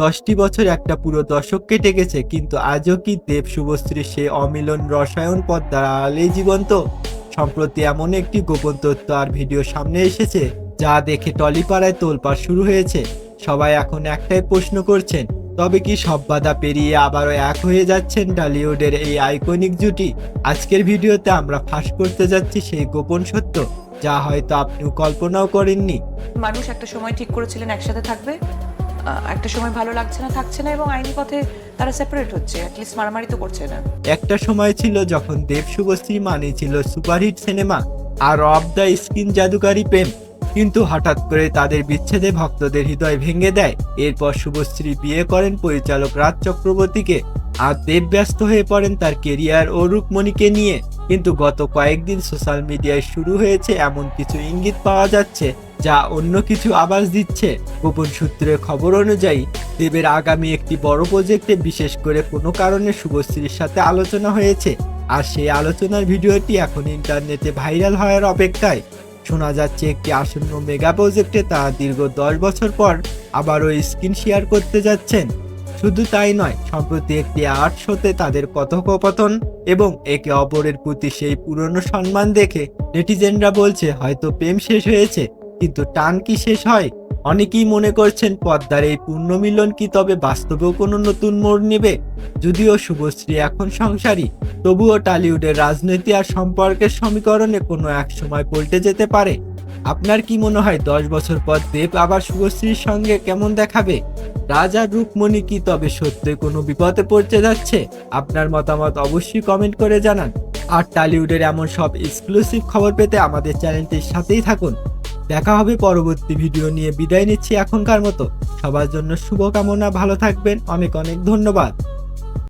10টি বছর একটা পুরো দশক কেটে গেছে, কিন্তু আজও কি দেব শুভশ্রীর সেই অমিলন রসায়ন পদ্মার আড়ালেই জীবন্ত? সম্প্রতি এমন একটি গোপন তথ্য আর ভিডিও সামনে এসেছে যা দেখে টলিপাড়ায় তোলপাড় শুরু হয়েছে। সবাই এখন একটাই প্রশ্ন করছেন, তবে কি সব বাধা পেরিয়ে আবারও এক হয়ে যাচ্ছেন টলিউডের এই আইকনিক জুটি? আজকের ভিডিওতে আমরা ফাঁস করতে যাচ্ছি সেই গোপন সত্য যা হয়তো আপনিও কল্পনাও করেননি। মানুষ একটা সময় ঠিক করেছিলেন একসাথে থাকবে, একটা সময় ভালো লাগছে না, থাকছে না, এবং আইনি পথে তারা সেপারেট হচ্ছে, অ্যাটলিস্ট মারামারি তো করছে না। একটা সময় ছিল যখন দেব শুভশ্রী মানে ছিল সুপারহিট সিনেমা আর অফ দ্য স্ক্রিন জাদুকারী প্রেম, কিন্তু হঠাৎ করে তাদের বিচ্ছেদে ভক্তদের হৃদয় ভেঙে দেয়। এরপর শুভশ্রী বিয়ে করেন পরিচালক রাজ চক্রবর্তীকে, আর দেব ব্যস্ত হয়ে পড়েন তার কেরিয়ার ও রূপমণিকে নিয়ে। কিন্তু গত কয়েকদিন সোশ্যাল মিডিয়ায় শুরু হয়েছে এমন কিছু ইঙ্গিত পাওয়া যাচ্ছে যা অন্য কিছু আভাস দিচ্ছে। গোপন সূত্রের খবর অনুযায়ী দেবের আগামী একটি বড় প্রজেক্টে বিশেষ করে কোনো কারণে শুভশ্রীর সাথে আলোচনা হয়েছে, আর সেই আলোচনার ভিডিওটি এখন ইন্টারনেটে ভাইরাল হওয়ার অপেক্ষায়। শোনা যাচ্ছে একটি আসন্ন মেগা প্রজেক্টে তারা দীর্ঘ 10 বছর পর আবারও স্ক্রিন শেয়ার করতে যাচ্ছেন। শুধু তাই নয়, সম্প্রতি একটি আর্ট শোতে তাদের কথোপকথন এবং একে অপরের প্রতি সেই পুরনো সম্মান দেখে নেটিজেনরা বলছে হয়তো প্রেম শেষ হয়েছে, কিন্তু টান কি শেষ হয়? অনেকেই মনে করছেন পদ্মার এই পুণ্যমিলন কি তবে বাস্তবেও কোনো নতুন মোড় নেবে? যদিও শুভশ্রী এখন সংসারী, তবুও টলিউডের রাজনীতি আর সম্পর্কের সমীকরণে কোনো এক সময় পাল্টে যেতে পারে। আপনার কি মনে হয় 10 বছর পর দেব আবার শুভশ্রীর সঙ্গে কেমন দেখাবে? রাজা রূপমণি কি তবে সত্যি কোনো বিপদে পড়তে যাচ্ছে? আপনার মতামত অবশ্যই কমেন্ট করে জানান। আর টলিউডের এমন সব এক্সক্লুসিভ খবর পেতে আমাদের চ্যানেলটির সাথেই থাকুন। দেখা হবে পরবর্তী ভিডিও নিয়ে। বিদায় নিচ্ছি এখনকার মতো। সবার জন্য শুভকামনা, ভালো থাকবেন, অনেক অনেক ধন্যবাদ।